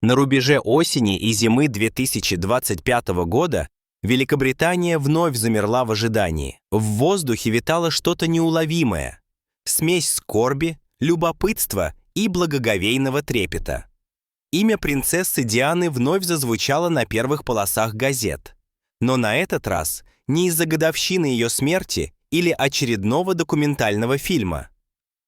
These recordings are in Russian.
На рубеже осени и зимы 2025 года Великобритания вновь замерла в ожидании. В воздухе витало что-то неуловимое. Смесь скорби, любопытства и благоговейного трепета. Имя принцессы Дианы вновь зазвучало на первых полосах газет. Но на этот раз не из-за годовщины ее смерти или очередного документального фильма.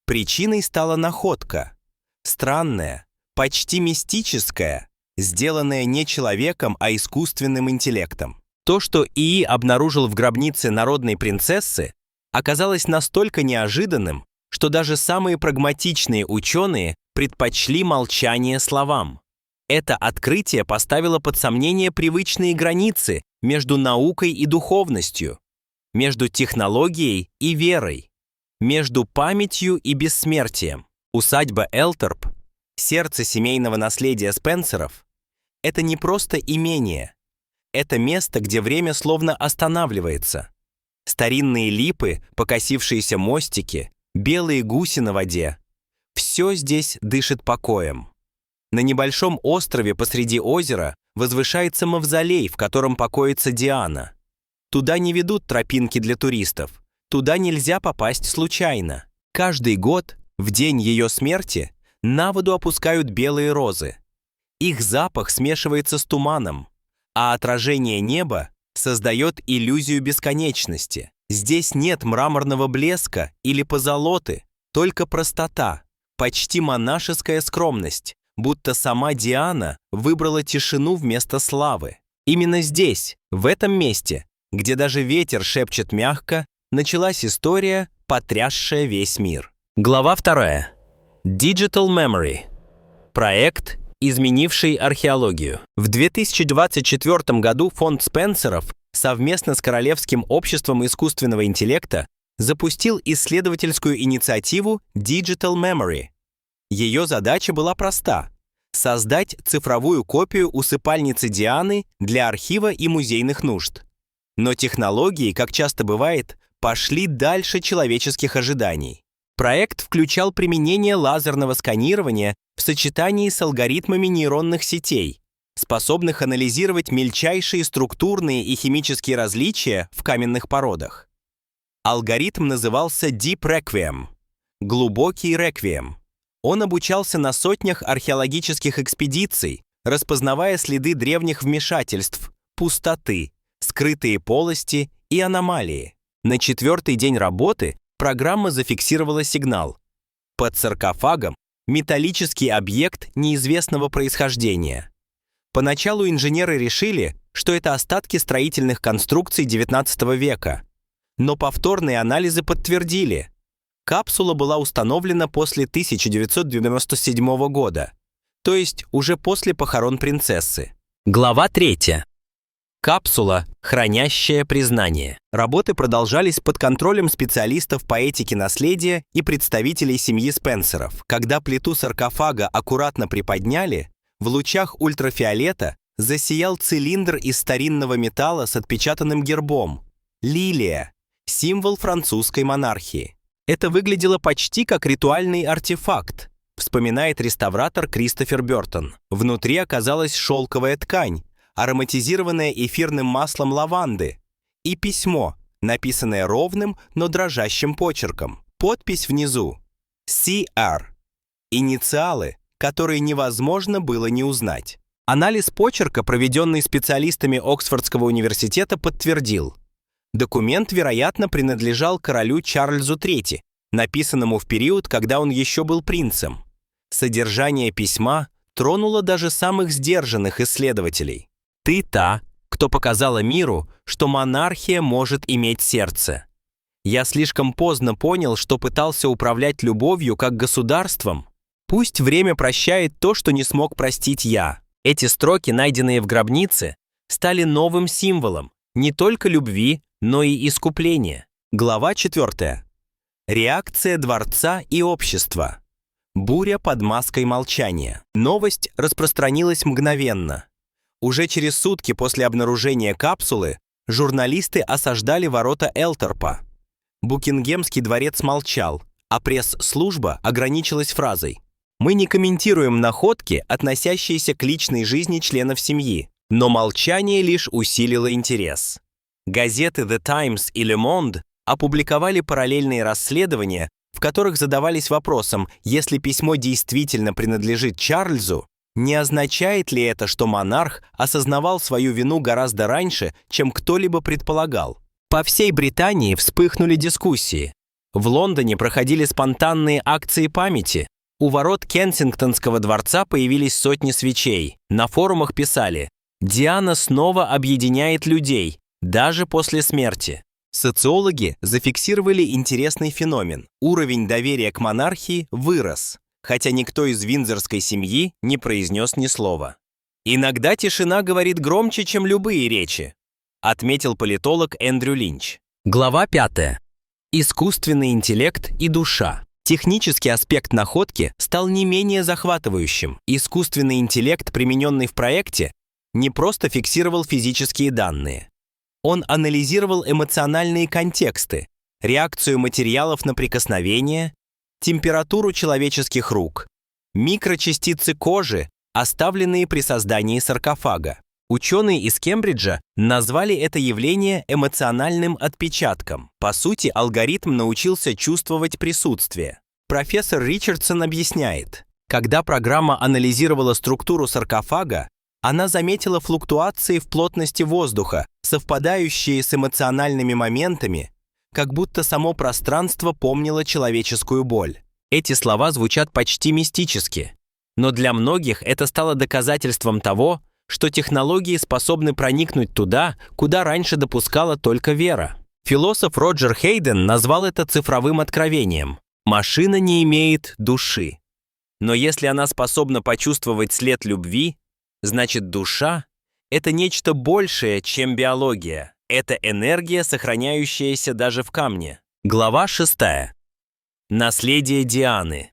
Причиной стала находка. Странная, почти мистическая, сделанная не человеком, а искусственным интеллектом. То, что ИИ обнаружил в гробнице народной принцессы, оказалось настолько неожиданным, что даже самые прагматичные ученые предпочли молчание словам. Это открытие поставило под сомнение привычные границы между наукой и духовностью, между технологией и верой, между памятью и бессмертием. Усадьба Элторп, сердце семейного наследия Спенсеров, это не просто имение. Это место, где время словно останавливается. Старинные липы, покосившиеся мостики, белые гуси на воде. Все здесь дышит покоем. На небольшом острове посреди озера возвышается мавзолей, в котором покоится Диана. Туда не ведут тропинки для туристов. Туда нельзя попасть случайно. Каждый год, в день ее смерти, на воду опускают белые розы. Их запах смешивается с туманом, а отражение неба создает иллюзию бесконечности. Здесь нет мраморного блеска или позолоты, только простота, почти монашеская скромность, будто сама Диана выбрала тишину вместо славы. Именно здесь, в этом месте, где даже ветер шепчет мягко, началась история, потрясшая весь мир. Глава 2. Digital Memory. Проект, изменивший археологию. В 2024 году фонд Спенсеров совместно с Королевским обществом искусственного интеллекта запустил исследовательскую инициативу Digital Memory. Ее задача была проста – создать цифровую копию усыпальницы Дианы для архива и музейных нужд. Но технологии, как часто бывает, пошли дальше человеческих ожиданий. Проект включал применение лазерного сканирования в сочетании с алгоритмами нейронных сетей, способных анализировать мельчайшие структурные и химические различия в каменных породах. Алгоритм назывался Deep Requiem – глубокий реквием. Он обучался на сотнях археологических экспедиций, распознавая следы древних вмешательств, пустоты, скрытые полости и аномалии. На 4-й день работы программа зафиксировала сигнал. Под саркофагом металлический объект неизвестного происхождения. Поначалу инженеры решили, что это остатки строительных конструкций XIX века. Но повторные анализы подтвердили. Капсула была установлена после 1997 года, то есть уже после похорон принцессы. Глава 3. Капсула, хранящая признание. Работы продолжались под контролем специалистов по этике наследия и представителей семьи Спенсеров. Когда плиту саркофага аккуратно приподняли, в лучах ультрафиолета засиял цилиндр из старинного металла с отпечатанным гербом – лилия, символ французской монархии. Это выглядело почти как ритуальный артефакт, вспоминает реставратор Кристофер Бёртон. Внутри оказалась шелковая ткань, ароматизированная эфирным маслом лаванды, и письмо, написанное ровным, но дрожащим почерком. Подпись внизу – CR. Инициалы, которые невозможно было не узнать. Анализ почерка, проведенный специалистами Оксфордского университета, подтвердил. Документ, вероятно, принадлежал королю Чарльзу III, написанному в период, когда он еще был принцем. Содержание письма тронуло даже самых сдержанных исследователей. «Ты та, кто показала миру, что монархия может иметь сердце. Я слишком поздно понял, что пытался управлять любовью как государством. Пусть время прощает то, что не смог простить я». Эти строки, найденные в гробнице, стали новым символом не только любви, но и искупления. Глава 4. Реакция дворца и общества. Буря под маской молчания. Новость распространилась мгновенно. Уже через сутки после обнаружения капсулы журналисты осаждали ворота Элторпа. Букингемский дворец молчал, а пресс-служба ограничилась фразой: Мы не комментируем находки, относящиеся к личной жизни членов семьи, но молчание лишь усилило интерес. Газеты The Times и Le Monde опубликовали параллельные расследования, в которых задавались вопросом, если письмо действительно принадлежит Чарльзу, не означает ли это, что монарх осознавал свою вину гораздо раньше, чем кто-либо предполагал. По всей Британии вспыхнули дискуссии. В Лондоне проходили спонтанные акции памяти. У ворот Кенсингтонского дворца появились сотни свечей. На форумах писали: «Диана снова объединяет людей, даже после смерти». Социологи зафиксировали интересный феномен. Уровень доверия к монархии вырос, хотя никто из виндзорской семьи не произнес ни слова. «Иногда тишина говорит громче, чем любые речи», отметил политолог Эндрю Линч. Глава 5. Искусственный интеллект и душа. Технический аспект находки стал не менее захватывающим. Искусственный интеллект, примененный в проекте, не просто фиксировал физические данные. Он анализировал эмоциональные контексты, реакцию материалов на прикосновение, температуру человеческих рук, микрочастицы кожи, оставленные при создании саркофага. Ученые из Кембриджа назвали это явление эмоциональным отпечатком. По сути, алгоритм научился чувствовать присутствие. Профессор Ричардсон объясняет, когда программа анализировала структуру саркофага, она заметила флуктуации в плотности воздуха, совпадающие с эмоциональными моментами, как будто само пространство помнило человеческую боль. Эти слова звучат почти мистически, но для многих это стало доказательством того, что технологии способны проникнуть туда, куда раньше допускала только вера. Философ Роджер Хейден назвал это цифровым откровением. Машина не имеет души. Но если она способна почувствовать след любви, значит, душа — это нечто большее, чем биология. Это энергия, сохраняющаяся даже в камне. Глава 6. Наследие Дианы.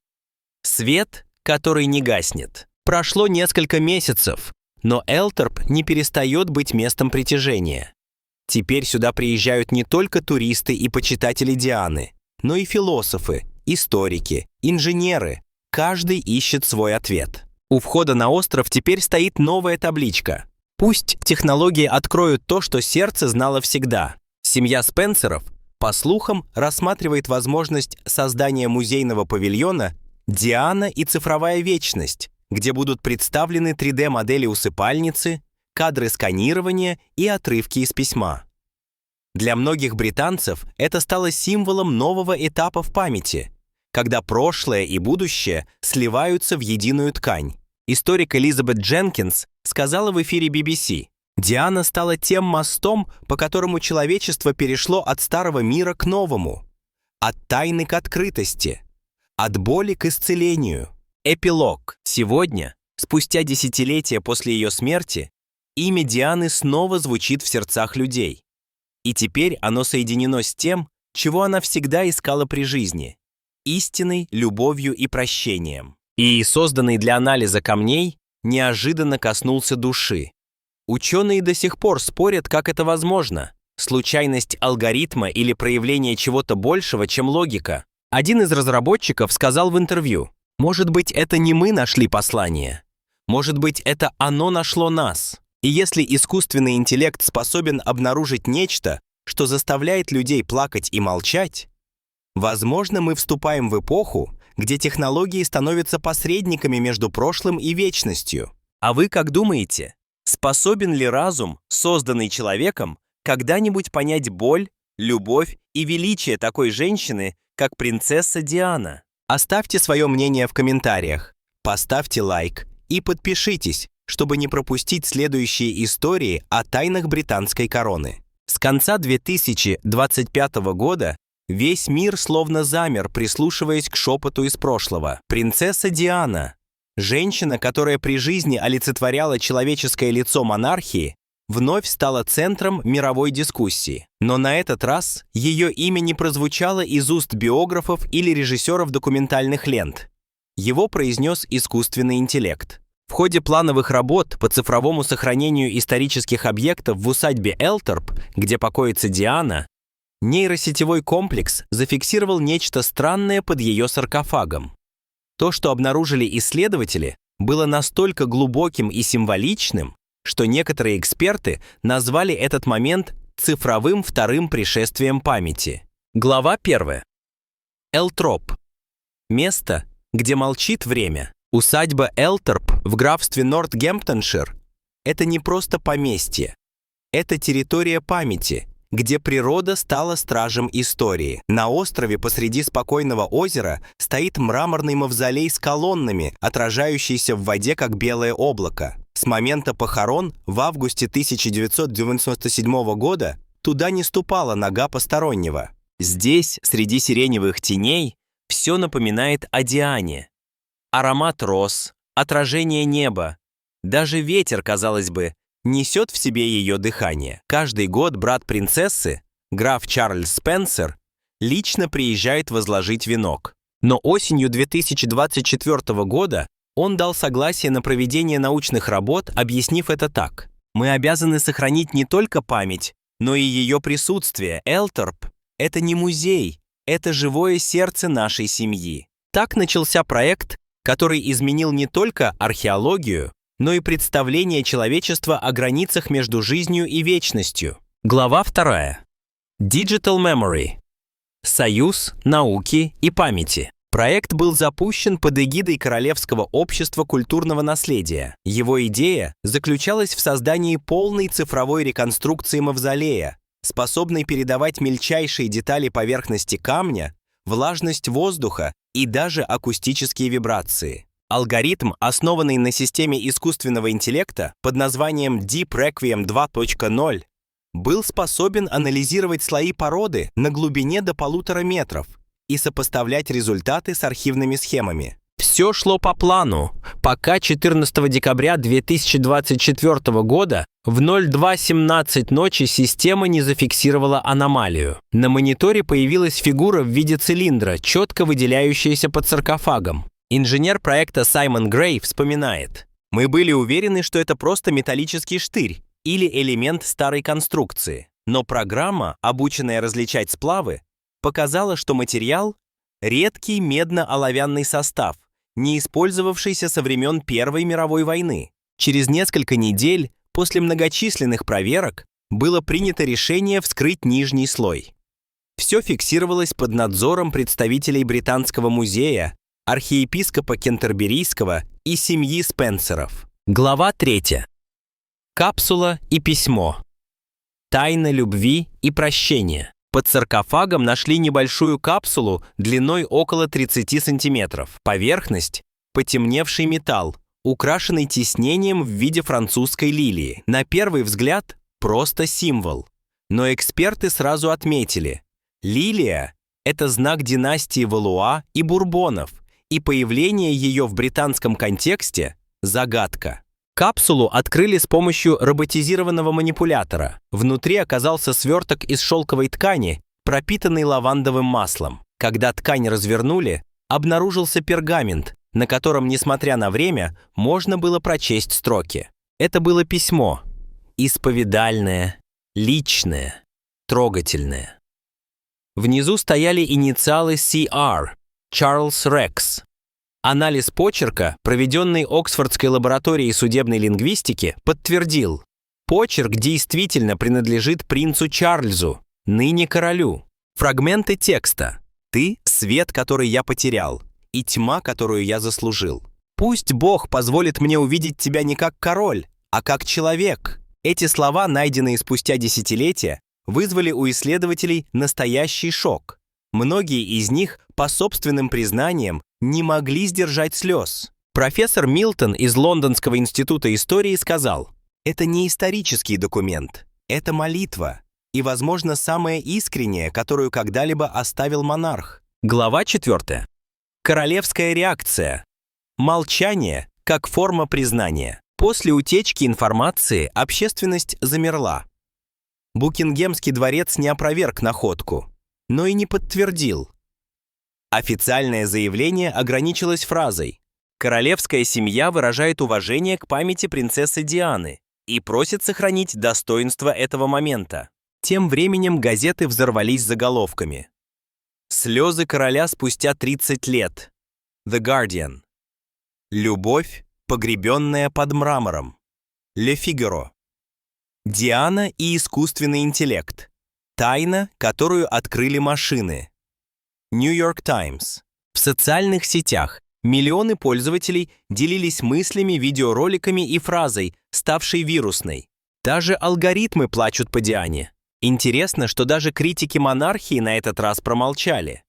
Свет, который не гаснет. Прошло несколько месяцев, но Элторп не перестает быть местом притяжения. Теперь сюда приезжают не только туристы и почитатели Дианы, но и философы, историки, инженеры. Каждый ищет свой ответ. У входа на остров теперь стоит новая табличка. Пусть технологии откроют то, что сердце знало всегда. Семья Спенсеров, по слухам, рассматривает возможность создания музейного павильона «Диана и цифровая вечность», где будут представлены 3D-модели усыпальницы, кадры сканирования и отрывки из письма. Для многих британцев это стало символом нового этапа в памяти, когда прошлое и будущее сливаются в единую ткань. Историк Элизабет Дженкинс сказала в эфире BBC: «Диана стала тем мостом, по которому человечество перешло от старого мира к новому, от тайны к открытости, от боли к исцелению». Эпилог. Сегодня, спустя десятилетия после ее смерти, имя Дианы снова звучит в сердцах людей. И теперь оно соединено с тем, чего она всегда искала при жизни – истиной, любовью и прощением. И созданный для анализа камней неожиданно коснулся души. Ученые до сих пор спорят, как это возможно – случайность алгоритма или проявление чего-то большего, чем логика. Один из разработчиков сказал в интервью: «Может быть, это не мы нашли послание. Может быть, это оно нашло нас. И если искусственный интеллект способен обнаружить нечто, что заставляет людей плакать и молчать, возможно, мы вступаем в эпоху, где технологии становятся посредниками между прошлым и вечностью». А вы как думаете, способен ли разум, созданный человеком, когда-нибудь понять боль, любовь и величие такой женщины, как принцесса Диана? Оставьте свое мнение в комментариях, поставьте лайк и подпишитесь, чтобы не пропустить следующие истории о тайнах британской короны. С конца 2025 года весь мир словно замер, прислушиваясь к шепоту из прошлого. Принцесса Диана, женщина, которая при жизни олицетворяла человеческое лицо монархии, вновь стала центром мировой дискуссии. Но на этот раз ее имя не прозвучало из уст биографов или режиссеров документальных лент. Его произнес искусственный интеллект. В ходе плановых работ по цифровому сохранению исторических объектов в усадьбе Элторп, где покоится Диана, нейросетевой комплекс зафиксировал нечто странное под ее саркофагом. То, что обнаружили исследователи, было настолько глубоким и символичным, что некоторые эксперты назвали этот момент цифровым вторым пришествием памяти. Глава 1. Элтроп. Место, где молчит время. Усадьба Элтроп в графстве Нортгемптоншир – это не просто поместье. Это территория памяти, где природа стала стражем истории. На острове посреди спокойного озера стоит мраморный мавзолей с колоннами, отражающийся в воде как белое облако. С момента похорон в августе 1997 года туда не ступала нога постороннего. Здесь, среди сиреневых теней, все напоминает о Диане. Аромат роз, отражение неба. Даже ветер, казалось бы, несет в себе ее дыхание. Каждый год брат принцессы, граф Чарльз Спенсер, лично приезжает возложить венок. Но осенью 2024 года он дал согласие на проведение научных работ, объяснив это так. «Мы обязаны сохранить не только память, но и ее присутствие. Элтроп – это не музей, это живое сердце нашей семьи». Так начался проект, который изменил не только археологию, но и представление человечества о границах между жизнью и вечностью. Глава 2. Digital Memory. Союз науки и памяти. Проект был запущен под эгидой Королевского общества культурного наследия. Его идея заключалась в создании полной цифровой реконструкции мавзолея, способной передавать мельчайшие детали поверхности камня, влажность воздуха и даже акустические вибрации. Алгоритм, основанный на системе искусственного интеллекта под названием Deep Requiem 2.0, был способен анализировать слои породы на глубине до 1,5 метров и сопоставлять результаты с архивными схемами. Все шло по плану, пока 14 декабря 2024 года в 02:17 ночи система не зафиксировала аномалию. На мониторе появилась фигура в виде цилиндра, четко выделяющаяся под саркофагом. Инженер проекта Саймон Грей вспоминает: «Мы были уверены, что это просто металлический штырь или элемент старой конструкции, но программа, обученная различать сплавы, показала, что материал – редкий медно-оловянный состав, не использовавшийся со времен Первой мировой войны. Через несколько недель после многочисленных проверок было принято решение вскрыть нижний слой. Все фиксировалось под надзором представителей Британского музея, архиепископа Кентерберийского и семьи Спенсеров». Глава 3. Капсула и письмо. Тайна любви и прощения. Под саркофагом нашли небольшую капсулу длиной около 30 сантиметров. Поверхность – потемневший металл, украшенный тиснением в виде французской лилии. На первый взгляд – просто символ. Но эксперты сразу отметили – лилия – это знак династии Валуа и Бурбонов, и появление ее в британском контексте – загадка. Капсулу открыли с помощью роботизированного манипулятора. Внутри оказался сверток из шелковой ткани, пропитанный лавандовым маслом. Когда ткань развернули, обнаружился пергамент, на котором, несмотря на время, можно было прочесть строки. Это было письмо. Исповедальное, личное, трогательное. Внизу стояли инициалы CR – Чарльз Рекс. Анализ почерка, проведенный Оксфордской лабораторией судебной лингвистики, подтвердил: почерк действительно принадлежит принцу Чарльзу, ныне королю. Фрагменты текста: «Ты – свет, который я потерял, и тьма, которую я заслужил. Пусть Бог позволит мне увидеть тебя не как король, а как человек». Эти слова, найденные спустя десятилетия, вызвали у исследователей настоящий шок. Многие из них, по собственным признаниям, не могли сдержать слез. Профессор Милтон из Лондонского института истории сказал: «Это не исторический документ, это молитва, и, возможно, самая искренняя, которую когда-либо оставил монарх». Глава 4. Королевская реакция. Молчание как форма признания. После утечки информации общественность замерла. Букингемский дворец не опроверг находку, но и не подтвердил. Официальное заявление ограничилось фразой: «Королевская семья выражает уважение к памяти принцессы Дианы и просит сохранить достоинство этого момента». Тем временем газеты взорвались заголовками: «Слезы короля спустя 30 лет». The Guardian. Любовь, погребенная под мрамором. Le Figaro. Диана и искусственный интеллект. Тайна, которую открыли машины. New York Times. В социальных сетях миллионы пользователей делились мыслями, видеороликами и фразой, ставшей вирусной. Даже алгоритмы плачут по Диане. Интересно, что даже критики монархии на этот раз промолчали.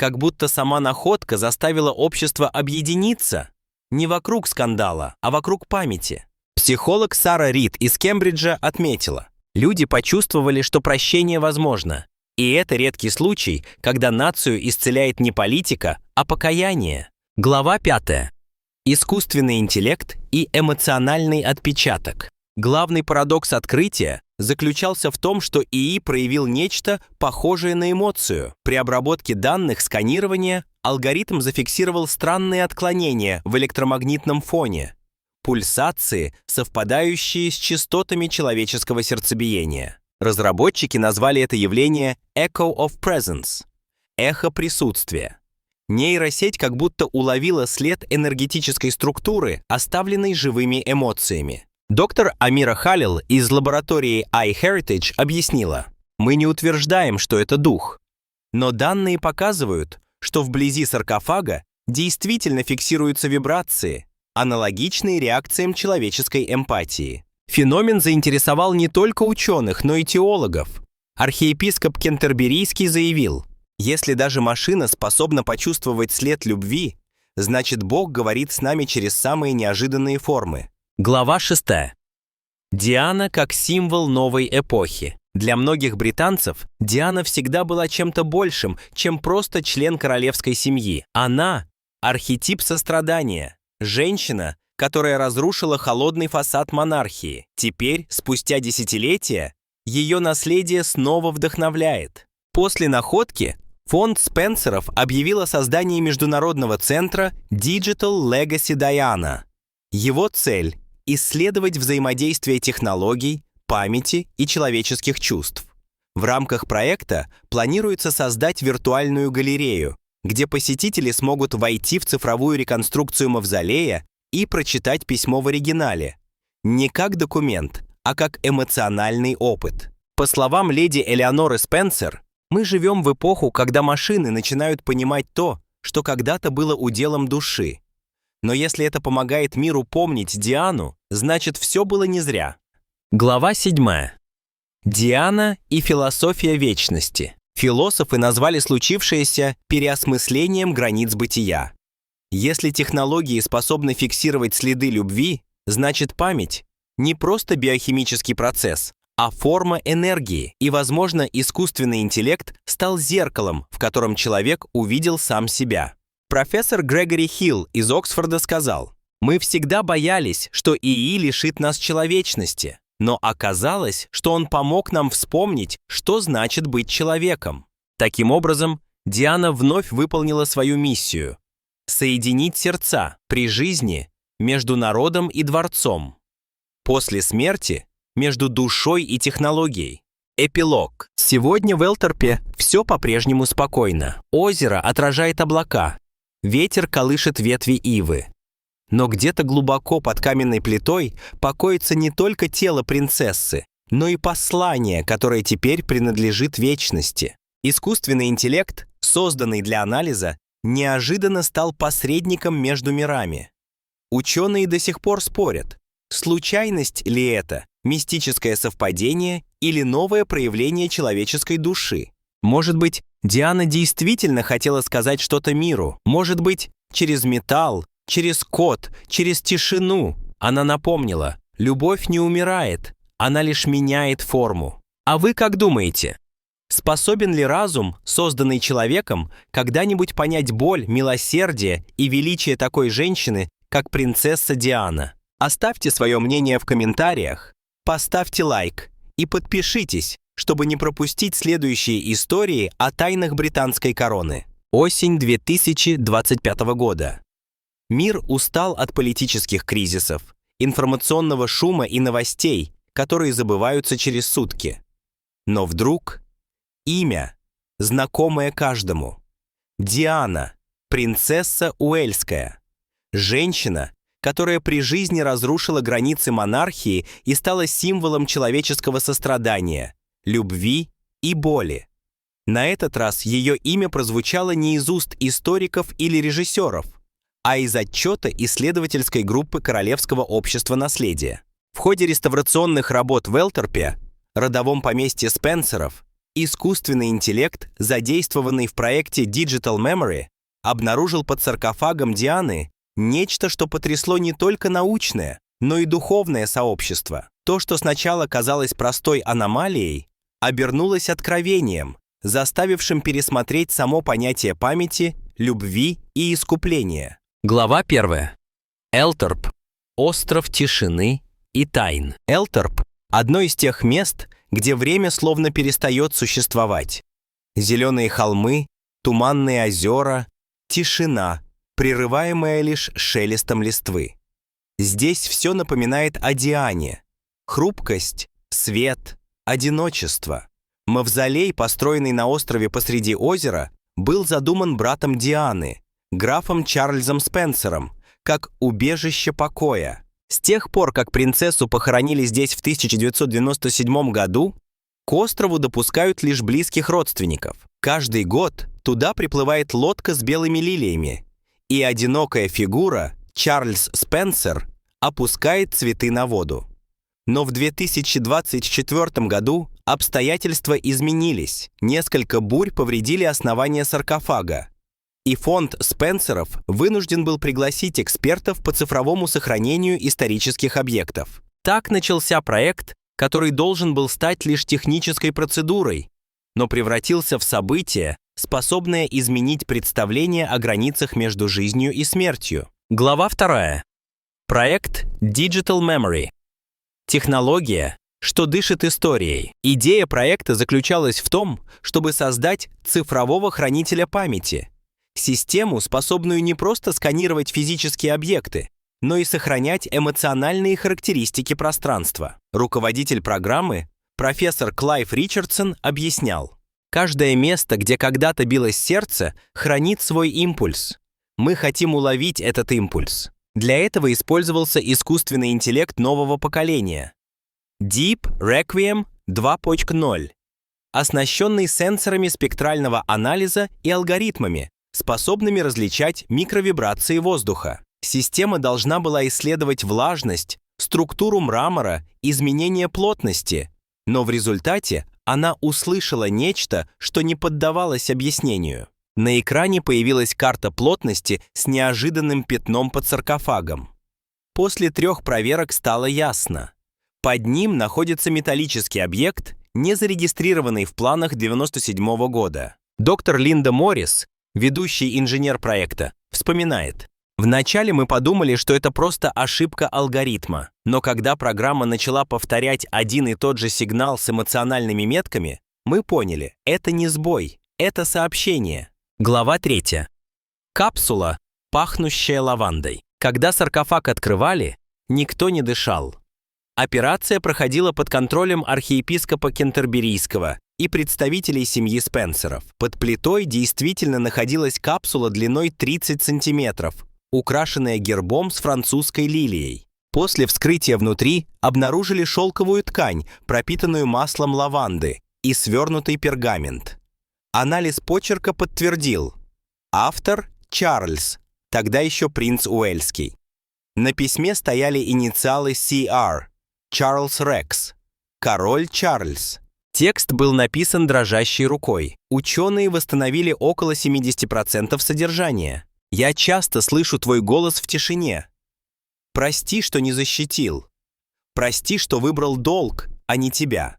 Как будто сама находка заставила общество объединиться. Не вокруг скандала, а вокруг памяти. Психолог Сара Рид из Кембриджа отметила, люди почувствовали, что прощение возможно. И это редкий случай, когда нацию исцеляет не политика, а покаяние. Глава 5. Искусственный интеллект и эмоциональный отпечаток. Главный парадокс открытия заключался в том, что ИИ проявил нечто похожее на эмоцию. При обработке данных сканирования алгоритм зафиксировал странные отклонения в электромагнитном фоне, пульсации, совпадающие с частотами человеческого сердцебиения. Разработчики назвали это явление «echo of presence» — эхо присутствия. Нейросеть как будто уловила след энергетической структуры, оставленной живыми эмоциями. Доктор Амира Халил из лаборатории iHeritage объяснила, мы не утверждаем, что это дух, но данные показывают, что вблизи саркофага действительно фиксируются вибрации, аналогичные реакциям человеческой эмпатии. Феномен заинтересовал не только ученых, но и теологов. Архиепископ Кентерберийский заявил, если даже машина способна почувствовать след любви, значит Бог говорит с нами через самые неожиданные формы. Глава 6. Диана как символ новой эпохи. Для многих британцев Диана всегда была чем-то большим, чем просто член королевской семьи. Она – архетип сострадания, женщина, которая разрушила холодный фасад монархии. Теперь, спустя десятилетия, ее наследие снова вдохновляет. После находки фонд Спенсеров объявил о создании международного центра Digital Legacy Diana. Его цель – исследовать взаимодействие технологий, памяти и человеческих чувств. В рамках проекта планируется создать виртуальную галерею, где посетители смогут войти в цифровую реконструкцию мавзолея и прочитать письмо в оригинале. Не как документ, а как эмоциональный опыт. По словам леди Элеоноры Спенсер, мы живем в эпоху, когда машины начинают понимать то, что когда-то было уделом души. Но если это помогает миру помнить Диану, значит, все было не зря. Глава 7. Диана и философия вечности. Философы назвали случившееся переосмыслением границ бытия. Если технологии способны фиксировать следы любви, значит, память – не просто биохимический процесс, а форма энергии, и, возможно, искусственный интеллект стал зеркалом, в котором человек увидел сам себя. Профессор Грегори Хилл из Оксфорда сказал, «Мы всегда боялись, что ИИ лишит нас человечности, но оказалось, что он помог нам вспомнить, что значит быть человеком». Таким образом, Диана вновь выполнила свою миссию – соединить сердца при жизни между народом и дворцом, после смерти между душой и технологией. Эпилог. Сегодня в Элторпе все по-прежнему спокойно. Озеро отражает облака. Ветер колышет ветви ивы. Но где-то глубоко под каменной плитой покоится не только тело принцессы, но и послание, которое теперь принадлежит вечности. Искусственный интеллект, созданный для анализа, неожиданно стал посредником между мирами. Ученые до сих пор спорят, случайность ли это, мистическое совпадение или новое проявление человеческой души. Может быть, Диана действительно хотела сказать что-то миру. Может быть, через металл, через код, через тишину. Она напомнила, любовь не умирает, она лишь меняет форму. А вы как думаете? Способен ли разум, созданный человеком, когда-нибудь понять боль, милосердие и величие такой женщины, как принцесса Диана? Оставьте свое мнение в комментариях, поставьте лайк и подпишитесь, чтобы не пропустить следующие истории о тайнах британской короны. Осень 2025 года. Мир устал от политических кризисов, информационного шума и новостей, которые забываются через сутки. Но вдруг имя, знакомое каждому. Диана, Принцесса Уэльская. Женщина, которая при жизни разрушила границы монархии и стала символом человеческого сострадания, любви и боли. На этот раз ее имя прозвучало не из уст историков или режиссеров, а из отчета исследовательской группы Королевского общества наследия. В ходе реставрационных работ в Элтерпе, родовом поместье Спенсеров, искусственный интеллект, задействованный в проекте Digital Memory, обнаружил под саркофагом Дианы нечто, что потрясло не только научное, но и духовное сообщество. То, что сначала казалось простой аномалией, обернулось откровением, заставившим пересмотреть само понятие памяти, любви и искупления. Глава 1. Элтерп. Остров тишины и тайн. Элтерп – одно из тех мест, где время словно перестает существовать. Зеленые холмы, туманные озера, тишина, прерываемая лишь шелестом листвы. Здесь все напоминает о Диане. Хрупкость, свет, одиночество. Мавзолей, построенный на острове посреди озера, был задуман братом Дианы, графом Чарльзом Спенсером, как убежище покоя. С тех пор, как принцессу похоронили здесь в 1997 году, к острову допускают лишь близких родственников. Каждый год туда приплывает лодка с белыми лилиями, и одинокая фигура, Чарльз Спенсер, опускает цветы на воду. Но в 2024 году обстоятельства изменились. Несколько бурь повредили основание саркофага, и фонд Спенсеров вынужден был пригласить экспертов по цифровому сохранению исторических объектов. Так начался проект, который должен был стать лишь технической процедурой, но превратился в событие, способное изменить представление о границах между жизнью и смертью. Глава 2. Проект Digital Memory. Технология, что дышит историей. Идея проекта заключалась в том, чтобы создать цифрового хранителя памяти, систему, способную не просто сканировать физические объекты, но и сохранять эмоциональные характеристики пространства. Руководитель программы, профессор Клайв Ричардсон, объяснял: «Каждое место, где когда-то билось сердце, хранит свой импульс. Мы хотим уловить этот импульс». Для этого использовался искусственный интеллект нового поколения Deep Requiem 2.0, оснащенный сенсорами спектрального анализа и алгоритмами, способными различать микровибрации воздуха. Система должна была исследовать влажность, структуру мрамора, изменение плотности, но в результате она услышала нечто, что не поддавалось объяснению. На экране появилась карта плотности с неожиданным пятном под саркофагом. После 3 проверок стало ясно. Под ним находится металлический объект, не зарегистрированный в планах 1997 года. Доктор Линда Моррис, ведущий инженер проекта, вспоминает: «Вначале мы подумали, что это просто ошибка алгоритма, но когда программа начала повторять один и тот же сигнал с эмоциональными метками, мы поняли, это не сбой, это сообщение». Глава 3. Капсула, пахнущая лавандой. Когда саркофаг открывали, никто не дышал. Операция проходила под контролем архиепископа Кентерберийского и представителей семьи Спенсеров. Под плитой действительно находилась капсула длиной 30 сантиметров, украшенная гербом с французской лилией. После вскрытия внутри обнаружили шелковую ткань, пропитанную маслом лаванды, и свернутый пергамент. Анализ почерка подтвердил: автор – Чарльз, тогда еще принц Уэльский. На письме стояли инициалы CR – Чарльз Рекс, король Чарльз. Текст был написан дрожащей рукой. Ученые восстановили около 70% содержания. «Я часто слышу твой голос в тишине. Прости, что не защитил. Прости, что выбрал долг, а не тебя.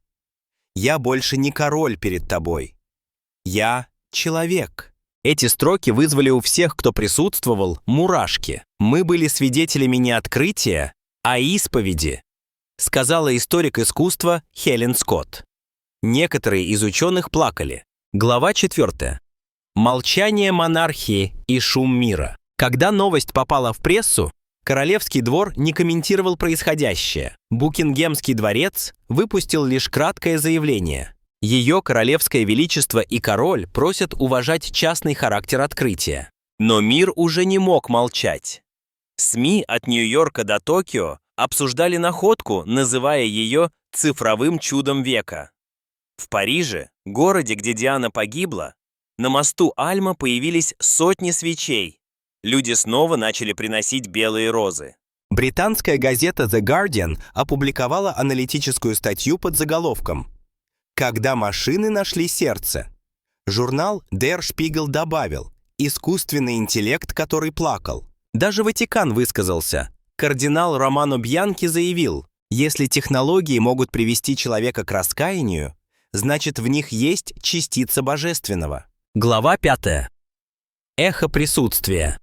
Я больше не король перед тобой. Я человек». Эти строки вызвали у всех, кто присутствовал, мурашки. «Мы были свидетелями не открытия, а исповеди», сказала историк искусства Хелен Скотт. Некоторые из ученых плакали. Глава 4. Молчание монархии и шум мира. Когда новость попала в прессу, Королевский двор не комментировал происходящее. Букингемский дворец выпустил лишь краткое заявление: Ее Королевское Величество и король просят уважать частный характер открытия. Но мир уже не мог молчать. СМИ от Нью-Йорка до Токио обсуждали находку, называя ее цифровым чудом века. В Париже, городе, где Диана погибла, на мосту Альма появились сотни свечей. Люди снова начали приносить белые розы. Британская газета The Guardian опубликовала аналитическую статью под заголовком «Когда машины нашли сердце». Журнал Der Spiegel добавил «Искусственный интеллект, который плакал». Даже Ватикан высказался. Кардинал Романо Бьянки заявил, если технологии могут привести человека к раскаянию, значит, в них есть частица божественного. Глава 5. Эхо присутствия.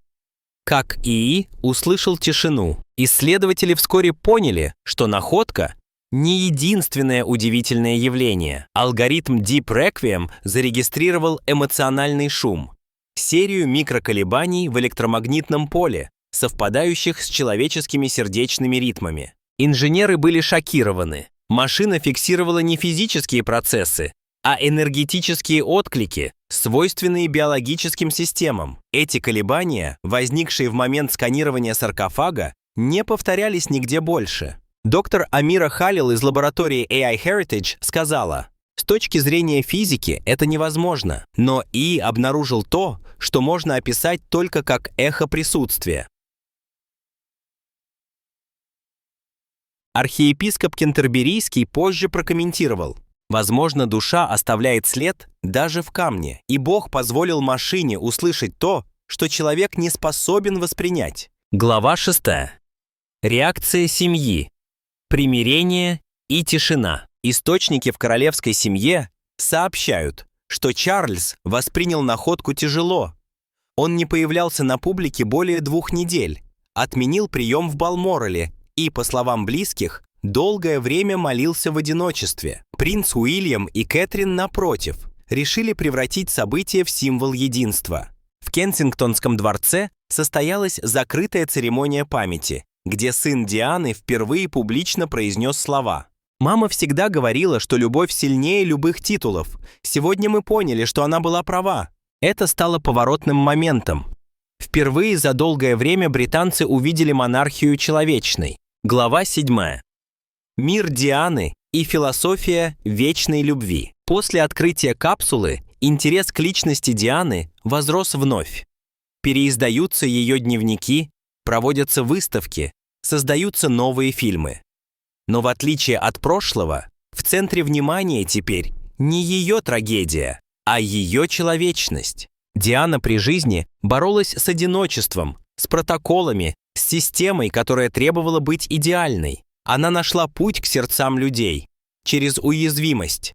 Как ИИ услышал тишину. Исследователи вскоре поняли, что находка – не единственное удивительное явление. Алгоритм Deep Requiem зарегистрировал эмоциональный шум, серию микроколебаний в электромагнитном поле, совпадающих с человеческими сердечными ритмами. Инженеры были шокированы. Машина фиксировала не физические процессы, а энергетические отклики, свойственные биологическим системам. Эти колебания, возникшие в момент сканирования саркофага, не повторялись нигде больше. Доктор Амира Халил из лаборатории AI Heritage сказала, с точки зрения физики это невозможно, но ИИ обнаружил то, что можно описать только как эхо присутствия. Архиепископ Кентерберийский позже прокомментировал, возможно, душа оставляет след даже в камне, и Бог позволил машине услышать то, что человек не способен воспринять. Глава 6. Реакция семьи. Примирение и тишина. Источники в королевской семье сообщают, что Чарльз воспринял находку тяжело. Он не появлялся на публике более 2 недель, отменил прием в Балморале и, по словам близких, долгое время молился в одиночестве. Принц Уильям и Кэтрин, напротив, решили превратить событие в символ единства. В Кенсингтонском дворце состоялась закрытая церемония памяти, где сын Дианы впервые публично произнес слова. «Мама всегда говорила, что любовь сильнее любых титулов. Сегодня мы поняли, что она была права». Это стало поворотным моментом. Впервые за долгое время британцы увидели монархию человечной. Глава 7. Мир Дианы и философия вечной любви. После открытия капсулы интерес к личности Дианы возрос вновь. Переиздаются ее дневники, проводятся выставки, создаются новые фильмы. Но в отличие от прошлого, в центре внимания теперь не ее трагедия, а ее человечность. Диана при жизни боролась с одиночеством, с протоколами, с системой, которая требовала быть идеальной. Она нашла путь к сердцам людей через уязвимость.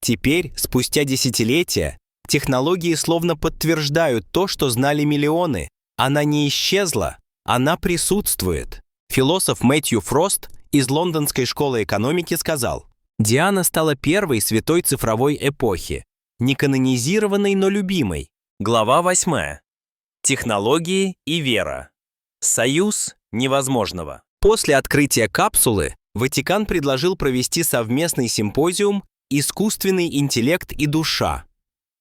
Теперь, спустя десятилетия, технологии словно подтверждают то, что знали миллионы. Она не исчезла, она присутствует. Философ Мэтью Фрост из Лондонской школы экономики сказал, Диана стала первой святой цифровой эпохи, не канонизированной, но любимой. Глава 8. Технологии и вера. Союз невозможного. После открытия капсулы Ватикан предложил провести совместный симпозиум «Искусственный интеллект и душа».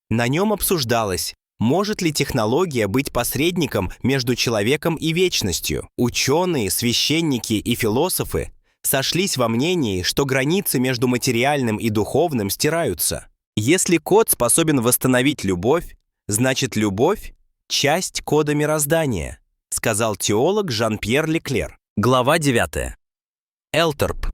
На нем обсуждалось, может ли технология быть посредником между человеком и вечностью. Ученые, священники и философы сошлись во мнении, что границы между материальным и духовным стираются. Если код способен восстановить любовь, значит любовь – часть кода мироздания, сказал теолог Жан-Пьер Леклер. Глава 9. Элторп.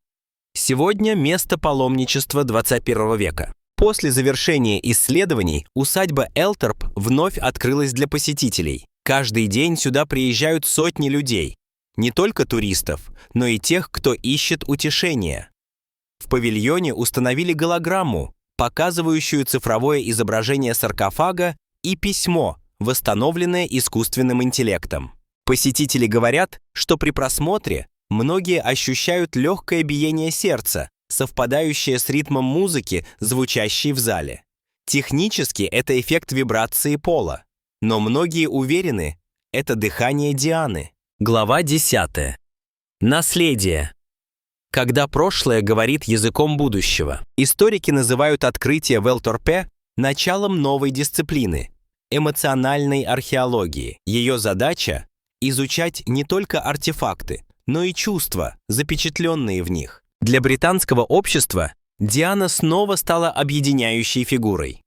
Сегодня место паломничества 21 века. После завершения исследований усадьба Элторп вновь открылась для посетителей. Каждый день сюда приезжают сотни людей, не только туристов, но и тех, кто ищет утешения. В павильоне установили голограмму, показывающую цифровое изображение саркофага и письмо, восстановленное искусственным интеллектом. Посетители говорят, что при просмотре многие ощущают легкое биение сердца, совпадающее с ритмом музыки, звучащей в зале. Технически это эффект вибрации пола, но многие уверены, это дыхание Дианы. Глава 10. Наследие. Когда прошлое говорит языком будущего. Историки называют открытие в Элторпе началом новой дисциплины эмоциональной археологии. Ее задача – изучать не только артефакты, но и чувства, запечатленные в них. Для британского общества Диана снова стала объединяющей фигурой.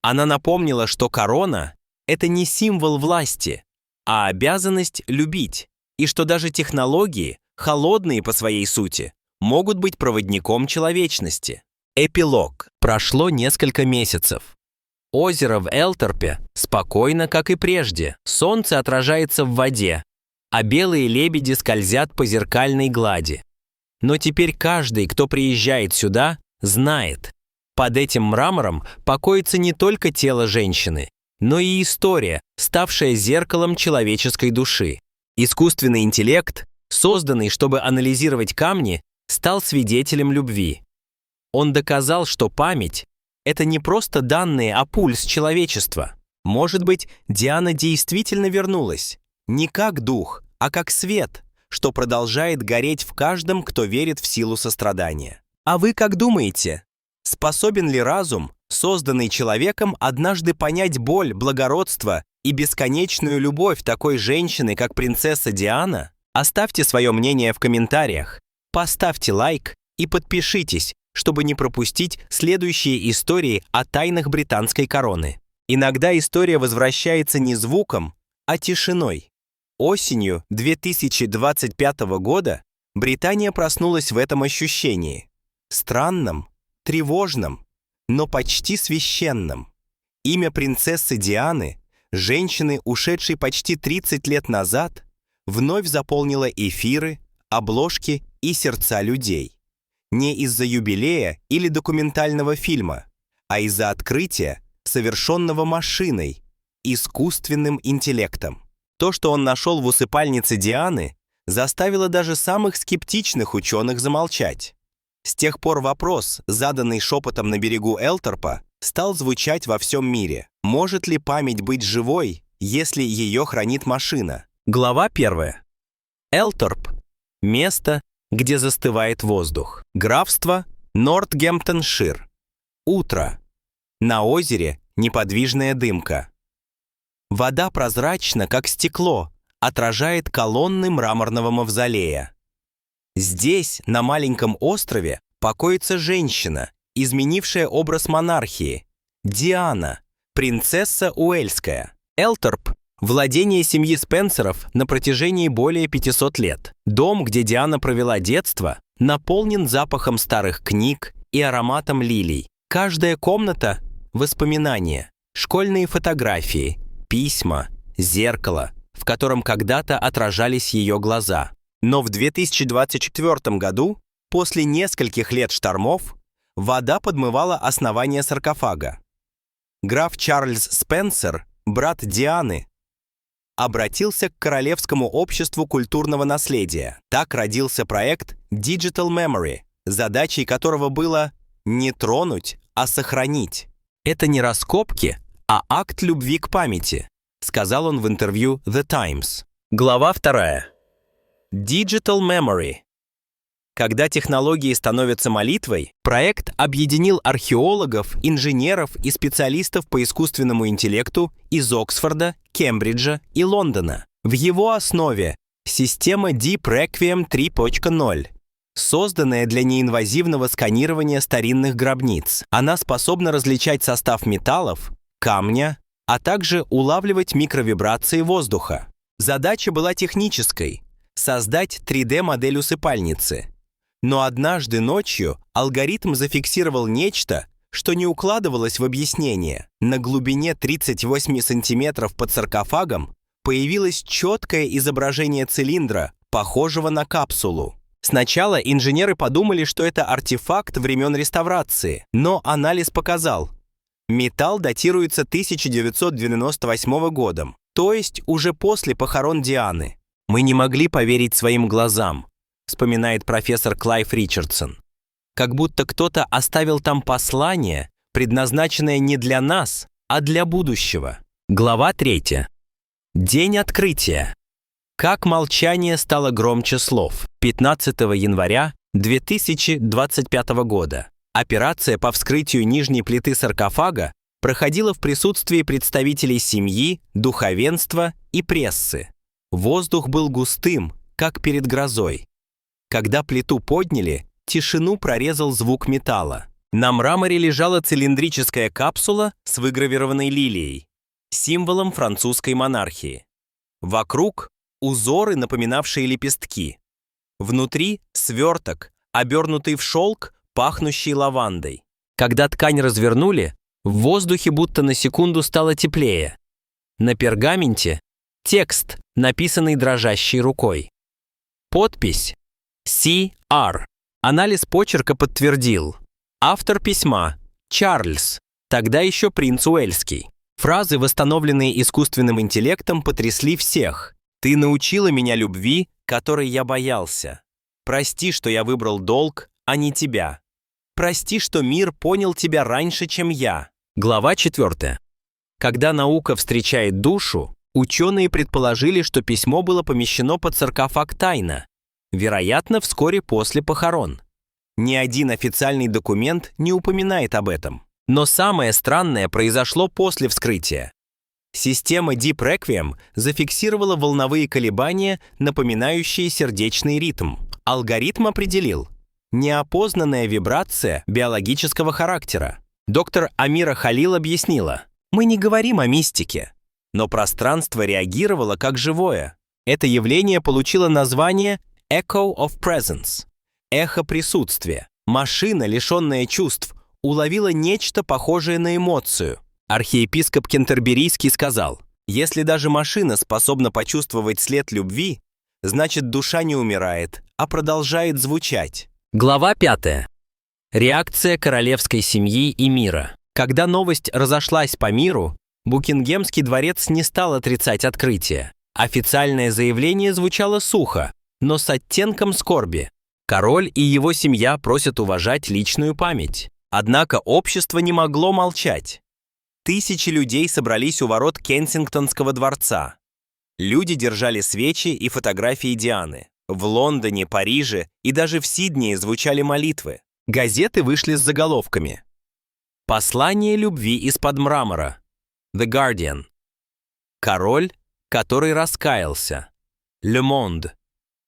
Она напомнила, что корона – это не символ власти, а обязанность любить, и что даже технологии, холодные по своей сути, могут быть проводником человечности. Эпилог. Прошло несколько месяцев. Озеро в Элторпе спокойно, как и прежде. Солнце отражается в воде, а белые лебеди скользят по зеркальной глади. Но теперь каждый, кто приезжает сюда, знает, под этим мрамором покоится не только тело женщины, но и история, ставшая зеркалом человеческой души. Искусственный интеллект, созданный, чтобы анализировать камни, стал свидетелем любви. Он доказал, что память – это не просто данные, а пульс человечества. Может быть, Диана действительно вернулась, не как дух, а как свет, что продолжает гореть в каждом, кто верит в силу сострадания. А вы как думаете, способен ли разум, созданный человеком, однажды понять боль, благородство и бесконечную любовь такой женщины, как принцесса Диана? Оставьте свое мнение в комментариях, поставьте лайк и подпишитесь, чтобы не пропустить следующие истории о тайнах британской короны. Иногда история возвращается не звуком, а тишиной. Осенью 2025 года Британия проснулась в этом ощущении. Странном, тревожном, но почти священном. Имя принцессы Дианы, женщины, ушедшей почти 30 лет назад, вновь заполнило эфиры, обложки и сердца людей. Не из-за юбилея или документального фильма, а из-за открытия, совершенного машиной, искусственным интеллектом. То, что он нашел в усыпальнице Дианы, заставило даже самых скептичных ученых замолчать. С тех пор вопрос, заданный шепотом на берегу Элторпа, стал звучать во всем мире. Может ли память быть живой, если ее хранит машина? Глава 1. Элторп – место, где застывает воздух. Графство Нортгемптоншир. Утро. На озере неподвижная дымка. Вода прозрачна, как стекло, отражает колонны мраморного мавзолея. Здесь, на маленьком острове, покоится женщина, изменившая образ монархии. Диана, принцесса Уэльская. Элторп – владение семьи Спенсеров на протяжении более 500 лет. Дом, где Диана провела детство, наполнен запахом старых книг и ароматом лилий. Каждая комната – воспоминания, школьные фотографии, письма, зеркало, в котором когда-то отражались ее глаза. Но в 2024 году, после нескольких лет штормов, вода подмывала основание саркофага. Граф Чарльз Спенсер, брат Дианы, обратился к Королевскому обществу культурного наследия. Так родился проект Digital Memory, задачей которого было не тронуть, а сохранить. Это не раскопки, а акт любви к памяти, сказал он в интервью The Times. Глава 2. Digital Memory. Когда технологии становятся молитвой, проект объединил археологов, инженеров и специалистов по искусственному интеллекту из Оксфорда, Кембриджа и Лондона. В его основе система Deep Requiem 3.0, созданная для неинвазивного сканирования старинных гробниц. Она способна различать состав металлов, камня, а также улавливать микровибрации воздуха. Задача была технической – создать 3D-модель усыпальницы. Но однажды ночью алгоритм зафиксировал нечто, что не укладывалось в объяснение. На глубине 38 сантиметров под саркофагом появилось четкое изображение цилиндра, похожего на капсулу. Сначала инженеры подумали, что это артефакт времен реставрации, но анализ показал – металл датируется 1998 годом, то есть уже после похорон Дианы. «Мы не могли поверить своим глазам», вспоминает профессор Клайв Ричардсон. Как будто кто-то оставил там послание, предназначенное не для нас, а для будущего. Глава 3. День открытия. Как молчание стало громче слов. 15 января 2025 года. Операция по вскрытию нижней плиты саркофага проходила в присутствии представителей семьи, духовенства и прессы. Воздух был густым, как перед грозой. Когда плиту подняли, тишину прорезал звук металла. На мраморе лежала цилиндрическая капсула с выгравированной лилией, символом французской монархии. Вокруг узоры, напоминавшие лепестки. Внутри сверток, обернутый в шелк, пахнущий лавандой. Когда ткань развернули, в воздухе будто на секунду стало теплее. На пергаменте текст, написанный дрожащей рукой. Подпись «CR». Анализ почерка подтвердил. Автор письма – Чарльз, тогда еще принц Уэльский. Фразы, восстановленные искусственным интеллектом, потрясли всех. «Ты научила меня любви, которой я боялся. Прости, что я выбрал долг, а не тебя. Прости, что мир понял тебя раньше, чем я». Глава 4. Когда наука встречает душу, ученые предположили, что письмо было помещено под саркофаг тайно, вероятно, вскоре после похорон. Ни один официальный документ не упоминает об этом. Но самое странное произошло после вскрытия. Система Deep Requiem зафиксировала волновые колебания, напоминающие сердечный ритм. Алгоритм определил неопознанная вибрация биологического характера. Доктор Амира Халил объяснила: «Мы не говорим о мистике, но пространство реагировало как живое. Это явление получило название Echo of Presence – эхо присутствия. Машина, лишенная чувств, уловила нечто похожее на эмоцию». Архиепископ Кентерберийский сказал: «Если даже машина способна почувствовать след любви, значит, душа не умирает, а продолжает звучать». Глава 5. Реакция королевской семьи и мира. Когда новость разошлась по миру, Букингемский дворец не стал отрицать открытие. Официальное заявление звучало сухо, но с оттенком скорби. Король и его семья просят уважать личную память. Однако общество не могло молчать. Тысячи людей собрались у ворот Кенсингтонского дворца. Люди держали свечи и фотографии Дианы. В Лондоне, Париже и даже в Сиднее звучали молитвы. Газеты вышли с заголовками: «Послание любви из-под мрамора» The Guardian. «Король, который раскаялся» Le Monde.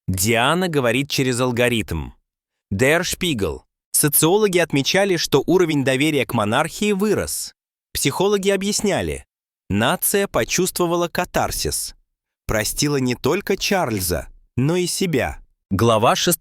«Диана говорит через алгоритм» Der Spiegel. Социологи отмечали, что уровень доверия к монархии вырос. Психологи объясняли: нация почувствовала катарсис. Простила не только Чарльза, но и себя. Глава 6.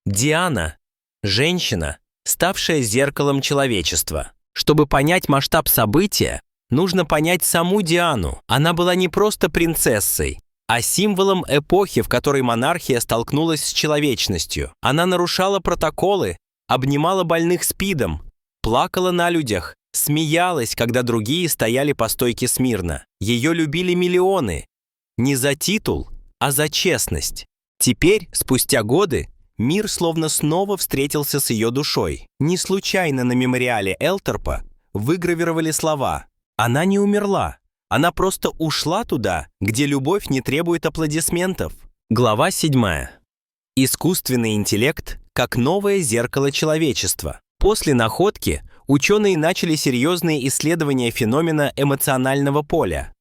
Диана – женщина, ставшая зеркалом человечества. Чтобы понять масштаб события, нужно понять саму Диану. Она была не просто принцессой, а символом эпохи, в которой монархия столкнулась с человечностью. Она нарушала протоколы, обнимала больных СПИДом, плакала на людях, смеялась, когда другие стояли по стойке смирно. Ее любили миллионы. Не за титул, а за честность. Теперь, спустя годы, мир словно снова встретился с ее душой. Не случайно на мемориале Элторпа выгравировали слова: «Она не умерла, она просто ушла туда, где любовь не требует аплодисментов». Глава 7. Искусственный интеллект как новое зеркало человечества. После находки ученые начали серьезные исследования феномена эмоционального поля.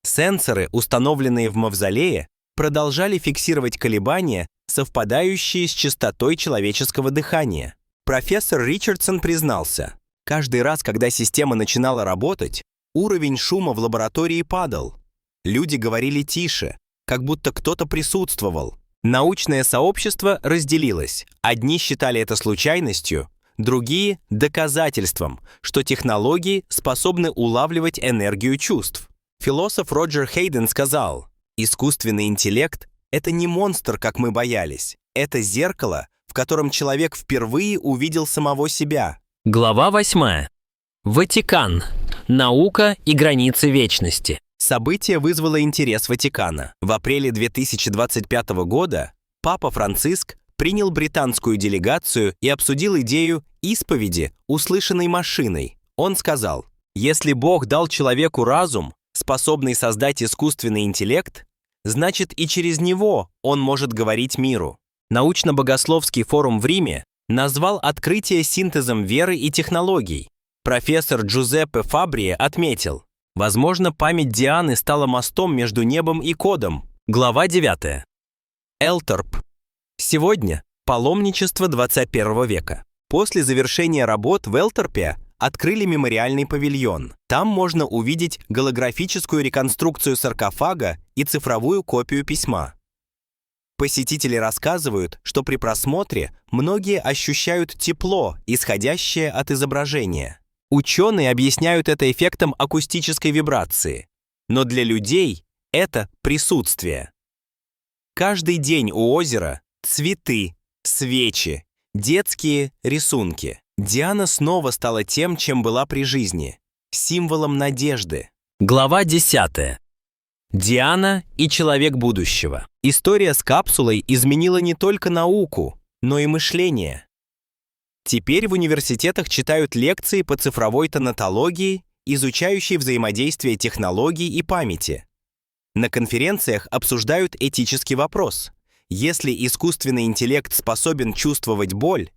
Сенсоры, установленные в мавзолее, продолжали фиксировать колебания, совпадающие с частотой человеческого дыхания. Профессор Ричардсон признался: каждый раз, когда система начинала работать, уровень шума в лаборатории падал. Люди говорили тише, как будто кто-то присутствовал. Научное сообщество разделилось. Одни считали это случайностью, другие – доказательством, что технологии способны улавливать энергию чувств. Философ Роджер Хейден сказал: «Искусственный интеллект – это не монстр, как мы боялись. Это зеркало, в котором человек впервые увидел самого себя». Глава 8. Ватикан. Наука и границы вечности. Событие вызвало интерес Ватикана. В апреле 2025 года Папа Франциск принял британскую делегацию и обсудил идею исповеди, услышанной машиной. Он сказал: «Если Бог дал человеку разум, способный создать искусственный интеллект, значит и через него он может говорить миру». Научно-богословский форум в Риме назвал открытие синтезом веры и технологий. Профессор Джузеппе Фабри отметил: возможно, память Дианы стала мостом между небом и кодом. Глава 9. Элторп. Сегодня паломничество 21 века. После завершения работ в Элторпе открыли мемориальный павильон. Там можно увидеть голографическую реконструкцию саркофага и цифровую копию письма. Посетители рассказывают, что при просмотре многие ощущают тепло, исходящее от изображения. Ученые объясняют это эффектом акустической вибрации. Но для людей это присутствие. Каждый день у озера цветы, свечи, детские рисунки. Диана снова стала тем, чем была при жизни – символом надежды. Глава 10. Диана и человек будущего. История с капсулой изменила не только науку, но и мышление. Теперь в университетах читают лекции по цифровой тонатологии, изучающей взаимодействие технологий и памяти. На конференциях обсуждают этический вопрос. Если искусственный интеллект способен чувствовать боль,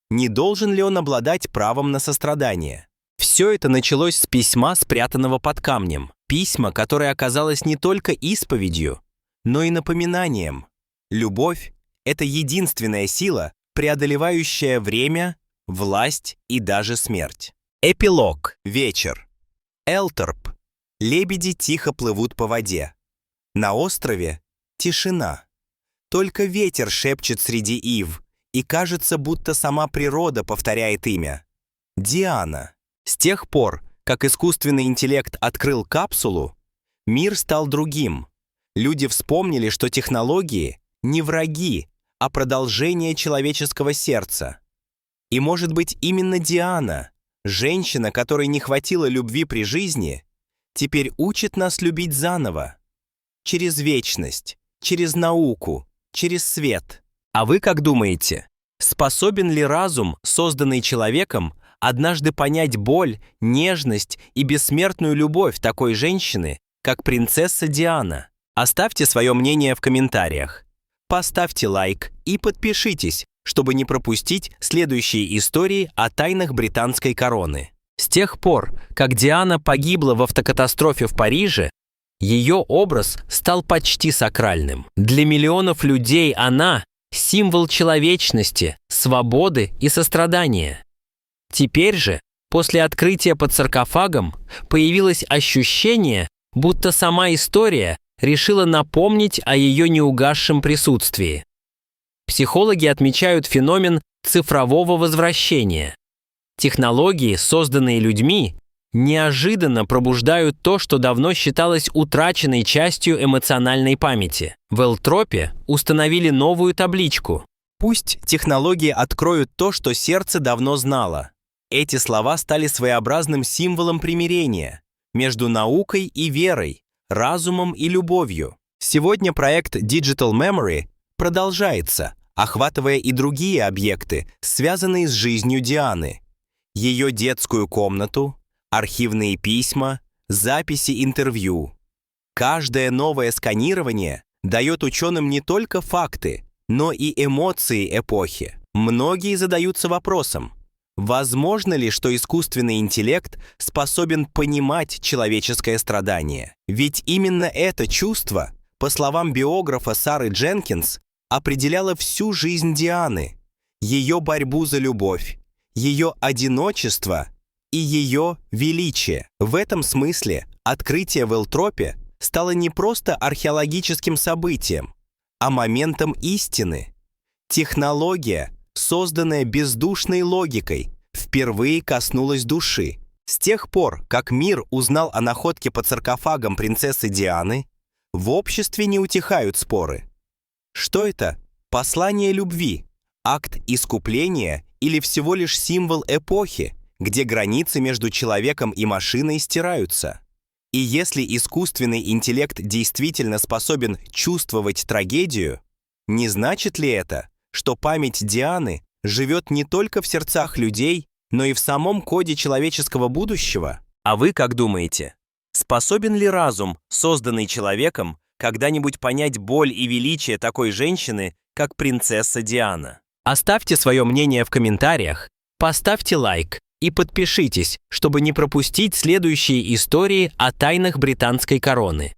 не должен ли он обладать правом на сострадание? Все это началось с письма, спрятанного под камнем. Письма, которое оказалось не только исповедью, но и напоминанием. Любовь — это единственная сила, преодолевающая время, власть и даже смерть. Эпилог. Вечер. Элторп. Лебеди тихо плывут по воде. На острове тишина. Только ветер шепчет среди ив, и кажется, будто сама природа повторяет имя. Диана. С тех пор, как искусственный интеллект открыл капсулу, мир стал другим. Люди вспомнили, что технологии не враги, а продолжение человеческого сердца. И, может быть, именно Диана, женщина, которой не хватило любви при жизни, теперь учит нас любить заново. Через вечность, через науку, через свет. А вы как думаете, способен ли разум, созданный человеком, однажды понять боль, нежность и бессмертную любовь такой женщины, как принцесса Диана? Оставьте свое мнение в комментариях. Поставьте лайк и подпишитесь, чтобы не пропустить следующие истории о тайнах британской короны. С тех пор, как Диана погибла в автокатастрофе в Париже, ее образ стал почти сакральным. Для миллионов людей она – символ человечности, свободы и сострадания. Теперь же, после открытия под саркофагом, появилось ощущение, будто сама история решила напомнить о ее неугасшем присутствии. Психологи отмечают феномен цифрового возвращения. Технологии, созданные людьми, неожиданно пробуждают то, что давно считалось утраченной частью эмоциональной памяти. В Элтропе установили новую табличку. «Пусть технологии откроют то, что сердце давно знало». Эти слова стали своеобразным символом примирения между наукой и верой, разумом и любовью. Сегодня проект Digital Memory продолжается, охватывая и другие объекты, связанные с жизнью Дианы. Ее детскую комнату, архивные письма, записи интервью. Каждое новое сканирование дает ученым не только факты, но и эмоции эпохи. Многие задаются вопросом: возможно ли, что искусственный интеллект способен понимать человеческое страдание? Ведь именно это чувство, по словам биографа Сары Дженкинс, определяло всю жизнь Дианы, ее борьбу за любовь, ее одиночество и ее величие. В этом смысле открытие в Элтропе стало не просто археологическим событием, а моментом истины. Технология, созданная бездушной логикой, впервые коснулась души. С тех пор, как мир узнал о находке под саркофагом принцессы Дианы, в обществе не утихают споры. Что это? Послание любви, акт искупления или всего лишь символ эпохи, где границы между человеком и машиной стираются? И если искусственный интеллект действительно способен чувствовать трагедию, не значит ли это, что память Дианы живет не только в сердцах людей, но и в самом коде человеческого будущего? А вы как думаете? Способен ли разум, созданный человеком, когда-нибудь понять боль и величие такой женщины, как принцесса Диана? Оставьте свое мнение в комментариях, поставьте лайк и подпишитесь, чтобы не пропустить следующие истории о тайнах британской короны.